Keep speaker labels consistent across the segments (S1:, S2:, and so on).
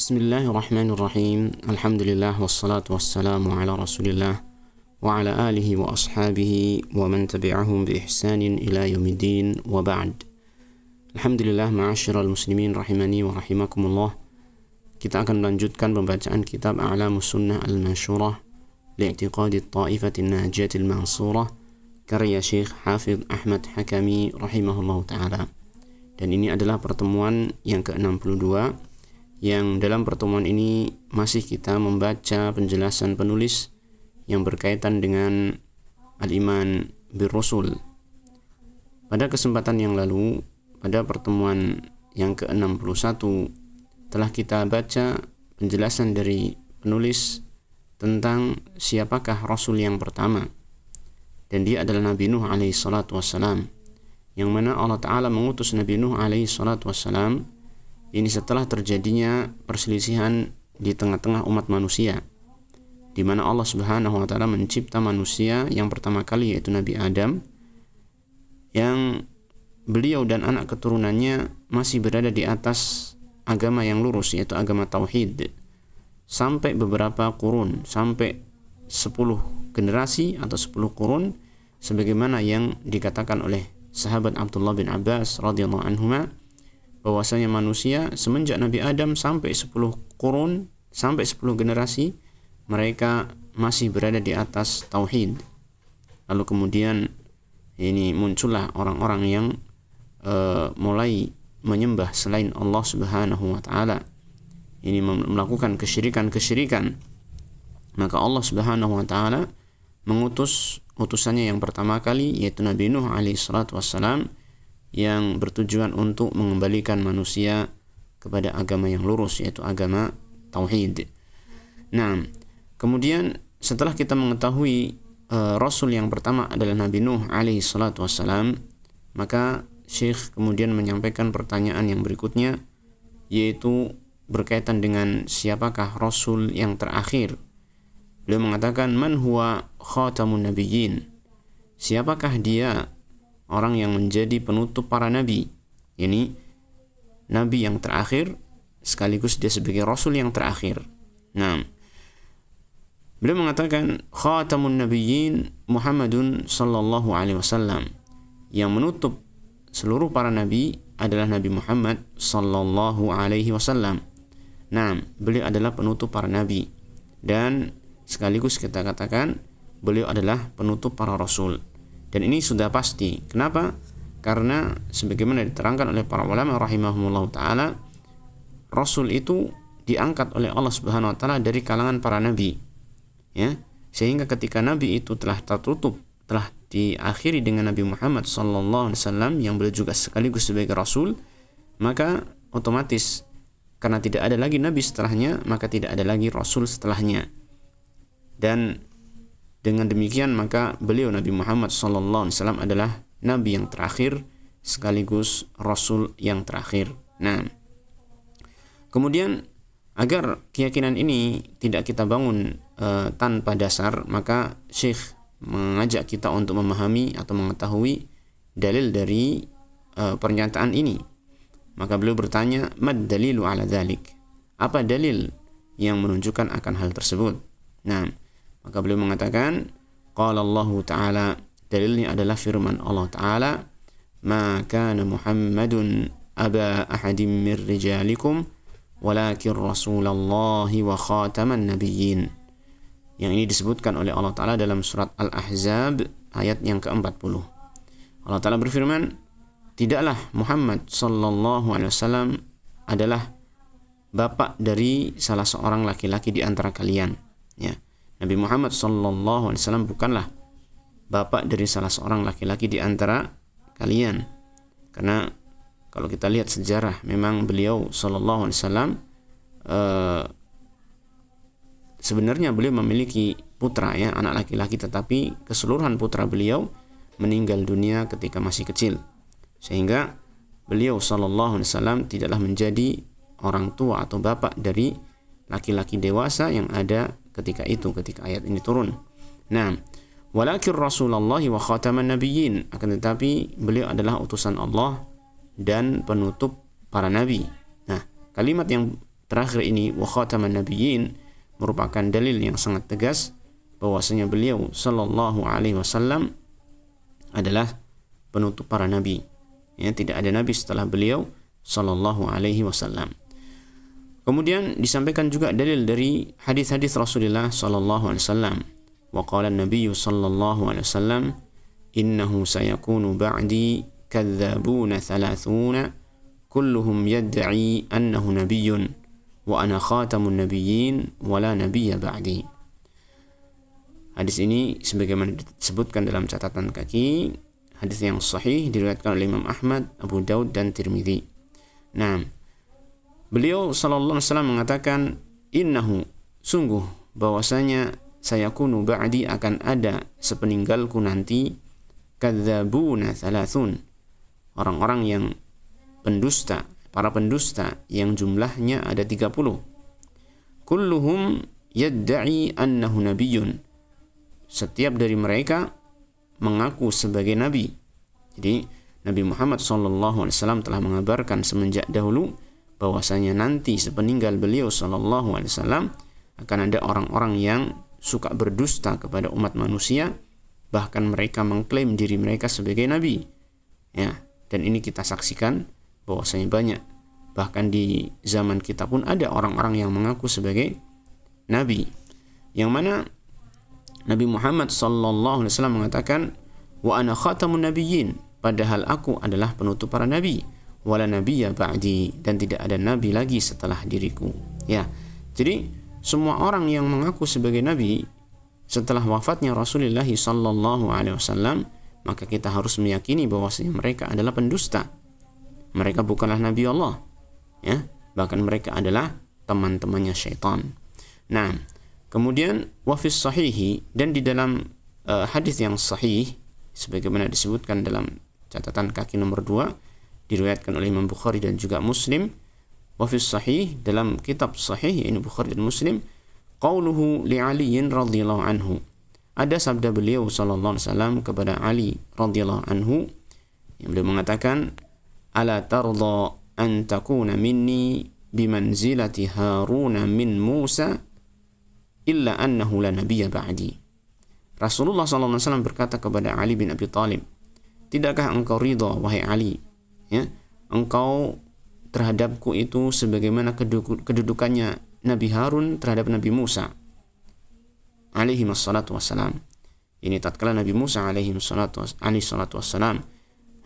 S1: Bismillahirrahmanirrahim. Alhamdulillah wassalatu wassalamu ala Rasulillah wa ala alihi wa ashabihi wa man tabi'ahum bi ihsanin ila yaumiddin wa ba'd. Alhamdulillah, ma'asyiral muslimin rahimani wa rahimakumullah. Kita akan melanjutkan pembacaan kitab A'lamus Sunnah Al-Mansyurah li'tiqadi at-ta'ifatin najiyatil mansurah karya Syekh Hafidh Ahmad Hakami rahimahullahu ta'ala. Dan ini adalah pertemuan yang ke-62 yang dalam pertemuan ini masih kita membaca penjelasan penulis yang berkaitan dengan al-iman bir-rusul. Pada kesempatan yang lalu, pada pertemuan yang ke-61, telah kita baca penjelasan dari penulis tentang siapakah Rasul yang pertama. Dan dia adalah Nabi Nuh alaihi salatu wassalam, yang mana Allah Ta'ala mengutus Nabi Nuh alaihi salatu wassalam ini setelah terjadinya perselisihan di tengah-tengah umat manusia, di mana Allah Subhanahu wa Ta'ala mencipta manusia yang pertama kali, yaitu Nabi Adam, yang beliau dan anak keturunannya masih berada di atas agama yang lurus, yaitu agama tauhid, sampai beberapa kurun, sampai 10 generasi atau 10 kurun, sebagaimana yang dikatakan oleh sahabat Abdullah bin Abbas radhiyallahu anhuma, bahwasanya manusia semenjak Nabi Adam sampai 10 kurun, sampai 10 generasi, mereka masih berada di atas tauhid. Lalu kemudian ini muncullah orang-orang yang mulai menyembah selain Allah Subhanahu wa Ta'ala, ini melakukan kesyirikan. Maka Allah Subhanahu wa Ta'ala mengutus utusannya yang pertama kali, yaitu Nabi Nuh alaihi salatu wassalam, yang bertujuan untuk mengembalikan manusia kepada agama yang lurus, yaitu agama tauhid. Nah, kemudian setelah kita mengetahui Rasul yang pertama adalah Nabi Nuh alaihi salatu wassalam, maka Syekh kemudian menyampaikan pertanyaan yang berikutnya, yaitu berkaitan dengan siapakah Rasul yang terakhir. Beliau mengatakan, man huwa khatamun nabiyyin, siapakah dia orang yang menjadi penutup para nabi. Ini nabi yang terakhir sekaligus dia sebagai rasul yang terakhir. Nah, beliau mengatakan khatamun nabiyyin Muhammadun sallallahu alaihi wasallam, yang menutup seluruh para nabi adalah Nabi Muhammad sallallahu alaihi wasallam. Nah, beliau adalah penutup para nabi, dan sekaligus kita katakan beliau adalah penutup para rasul. Dan ini sudah pasti. Kenapa? Karena sebagaimana diterangkan oleh para ulama rahimahumullah ta'ala, Rasul itu diangkat oleh Allah Subhanahu wa Ta'ala dari kalangan para nabi, ya. Sehingga ketika nabi itu telah tertutup, telah diakhiri dengan Nabi Muhammad sallallahu alaihi wasallam, yang beliau juga sekaligus sebagai rasul, maka otomatis karena tidak ada lagi nabi setelahnya, maka tidak ada lagi rasul setelahnya. Dan dengan demikian maka beliau Nabi Muhammad SAW adalah Nabi yang terakhir sekaligus Rasul yang terakhir. Nah, kemudian agar keyakinan ini tidak kita bangun tanpa dasar, maka Syekh mengajak kita untuk memahami atau mengetahui dalil dari pernyataan ini. Maka beliau bertanya, mad dalilu ala dzalik, apa dalil yang menunjukkan akan hal tersebut? Nah, maka beliau mengatakan, qala Allah Ta'ala, dalilnya adalah firman Allah Ta'ala, ma kana Muhammadun aba ahadim min rijalikum walakin Rasulallahi wa khataman nabiyyin. Yang ini disebutkan oleh Allah Ta'ala dalam surat Al-Ahzab ayat yang ke-40. Allah Ta'ala berfirman, tidaklah Muhammad sallallahu alaihi wasallam adalah bapak dari salah seorang laki-laki di antara kalian, ya. Nabi Muhammad sallallahu alaihi wasallam bukanlah bapak dari salah seorang laki-laki di antara kalian. Karena kalau kita lihat sejarah, memang beliau sallallahu alaihi wasallam sebenarnya beliau memiliki putra, ya, anak laki-laki, tetapi keseluruhan putra beliau meninggal dunia ketika masih kecil. Sehingga beliau sallallahu alaihi wasallam tidaklah menjadi orang tua atau bapak dari laki-laki dewasa yang ada ketika ayat ini turun. Nah, walakin Rasulullah wa khataman nabiyyin, akan tetapi beliau adalah utusan Allah dan penutup para nabi. Nah, kalimat yang terakhir ini wa khataman nabiyyin merupakan dalil yang sangat tegas bahwasanya beliau sallallahu alaihi wasallam adalah penutup para nabi. Ya, tidak ada nabi setelah beliau sallallahu alaihi wasallam. Kemudian disampaikan juga dalil dari hadis-hadis Rasulullah sallallahu alaihi wasallam. Wa qala an-nabiy sallallahu alaihi wasallam, "Innahu sayakunu ba'di kadzdzabuna thalathuna kulluhum yad'i annahu nabiyyun wa ana khatamun nabiyyin wa la nabiyya ba'di." Hadis ini sebagaimana disebutkan dalam catatan kaki, hadis yang sahih diriwayatkan oleh Imam Ahmad, Abu Daud dan Tirmidzi. Nah, beliau sallallahu alaihi wasallam mengatakan, innahu, sungguh bahwasanya sayakunu ba'di, akan ada sepeninggalku nanti kadzdzabuna thalathun, orang-orang yang pendusta, para pendusta yang jumlahnya ada 30. Kulluhum yadda'i annahu nabiyyun, setiap dari mereka mengaku sebagai nabi. Jadi Nabi Muhammad SAW telah mengabarkan semenjak dahulu bahwasanya nanti sepeninggal beliau SAW akan ada orang-orang yang suka berdusta kepada umat manusia, bahkan mereka mengklaim diri mereka sebagai nabi. Ya, dan ini kita saksikan bahwasanya banyak, bahkan di zaman kita pun ada orang-orang yang mengaku sebagai nabi, yang mana Nabi Muhammad SAW mengatakan, wa ana khatamun nabiyyin, padahal aku adalah penutup para nabi, wala nabiyya ba'di, dan tidak ada nabi lagi setelah diriku. Ya, jadi semua orang yang mengaku sebagai nabi setelah wafatnya Rasulullah SAW, maka kita harus meyakini bahwasanya mereka adalah pendusta. Mereka bukanlah nabi Allah, ya, bahkan mereka adalah teman-temannya syaitan. Nah, kemudian wafis sahihi, dan di dalam hadis yang sahih sebagaimana disebutkan dalam catatan kaki nomor 2, diriwayatkan oleh Imam Bukhari dan juga Muslim. Wafis sahih, dalam kitab sahih ini Bukhari dan Muslim, qauluhu li Ali radhiyallahu anhu, ada sabda beliau sallallahu alaihi wasallam kepada Ali radhiyallahu anhu, yang beliau mengatakan, ala tarda an takuna minni bimanzilati Haruna min Musa illa annahu la nabiyya ba'di. Rasulullah SAW berkata kepada Ali bin Abi Thalib, tidakkah engkau ridha wahai Ali, ya, engkau terhadapku itu sebagaimana kedudukannya Nabi Harun terhadap Nabi Musa alaihi wassalatu wassalam. Ini tatkala Nabi Musa alaihi salatu wassalam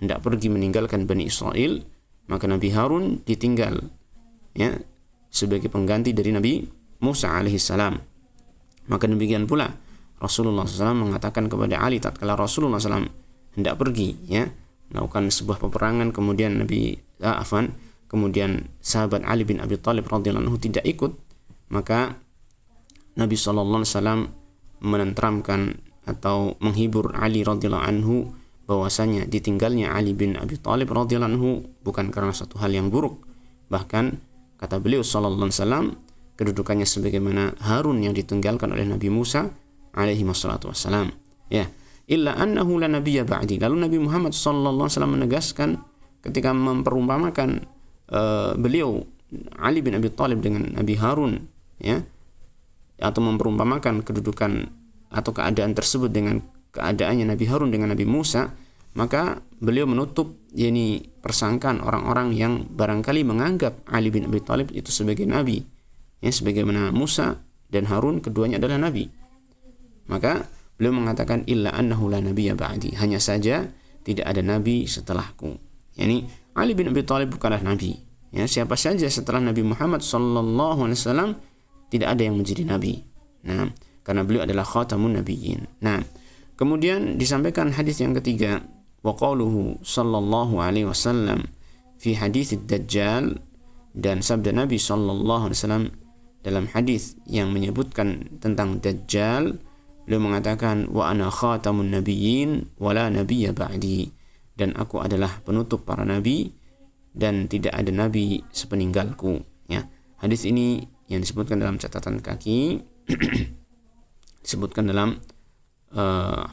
S1: hendak pergi meninggalkan Bani Israel, maka Nabi Harun ditinggal, ya, sebagai pengganti dari Nabi Musa alaihi salam. Maka demikian pula Rasulullah SAW mengatakan kepada Ali tatkala Rasulullah SAW hendak pergi, ya, melakukan sebuah peperangan, kemudian kemudian sahabat Ali bin Abi Thalib radhiyallahu anhu tidak ikut, maka Nabi SAW menenteramkan atau menghibur Ali radhiyallahu anhu bahwasanya ditinggalnya Ali bin Abi Thalib radhiyallahu anhu bukan karena satu hal yang buruk, bahkan kata beliau sallallahu alaihi wasallam, kedudukannya sebagaimana Harun yang ditinggalkan oleh Nabi Musa alaihi wassalam. Ya, illa annahu la nabiyya ba'di. Lalu Nabi Muhammad sallallahu alaihi wasallam menegaskan ketika memperumpamakan beliau Ali bin Abi Thalib dengan Nabi Harun, ya, atau memperumpamakan kedudukan atau keadaan tersebut dengan keadaannya Nabi Harun dengan Nabi Musa, maka beliau menutup yakni persangkaan orang-orang yang barangkali menganggap Ali bin Abi Thalib itu sebagai nabi, ya, sebagaimana Musa dan Harun keduanya adalah nabi. Maka beliau mengatakan illa annahu la nabiyya ba'di, hanya saja tidak ada nabi setelahku. Yani Ali bin Abi Thalib bukanlah nabi. Ya, siapa saja setelah Nabi Muhammad sallallahu alaihi wasallam tidak ada yang menjadi nabi. Nah, karena beliau adalah khatamun nabiyyin. Nah, kemudian disampaikan hadis yang ketiga, wa qauluhu sallallahu alaihi wasallam fi hadits ad-dajjal, dan sabda Nabi sallallahu alaihi wasallam dalam hadis yang menyebutkan tentang Dajjal, beliau mengatakan wa ana khatamun nabiyyin wa la nabiyya ba'di, dan aku adalah penutup para nabi dan tidak ada nabi sepeninggalku. Ya, hadis ini yang disebutkan dalam catatan kaki disebutkan dalam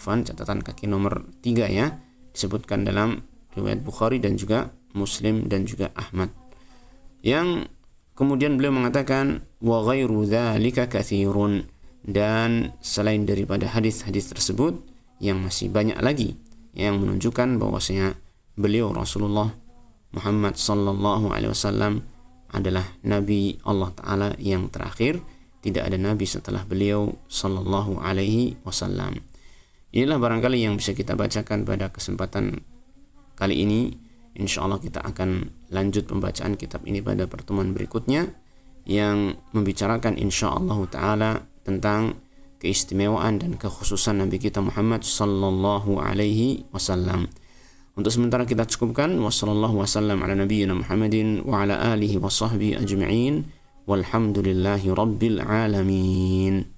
S1: catatan kaki nomor 3, ya, disebutkan dalam riwayat Bukhari dan juga Muslim dan juga Ahmad. Yang Kemudian beliau mengatakan wa ghairu dzalika katsirun, dan selain daripada hadis-hadis tersebut yang masih banyak lagi yang menunjukkan bahwasanya beliau Rasulullah Muhammad sallallahu alaihi wasallam adalah nabi Allah taala yang terakhir, tidak ada nabi setelah beliau sallallahu alaihi wasallam. Inilah barangkali yang bisa kita bacakan pada kesempatan kali ini. Insyaallah kita akan lanjut pembacaan kitab ini pada pertemuan berikutnya yang membicarakan insyaallah taala tentang keistimewaan dan kekhususan Nabi kita Muhammad sallallahu alaihi wasallam. Untuk sementara kita cukupkan. Wassallallahu wasallam ala nabiyyina Muhammadin wa ala alihi wa sahbihi ajma'in. Walhamdulillahi rabbil alamin.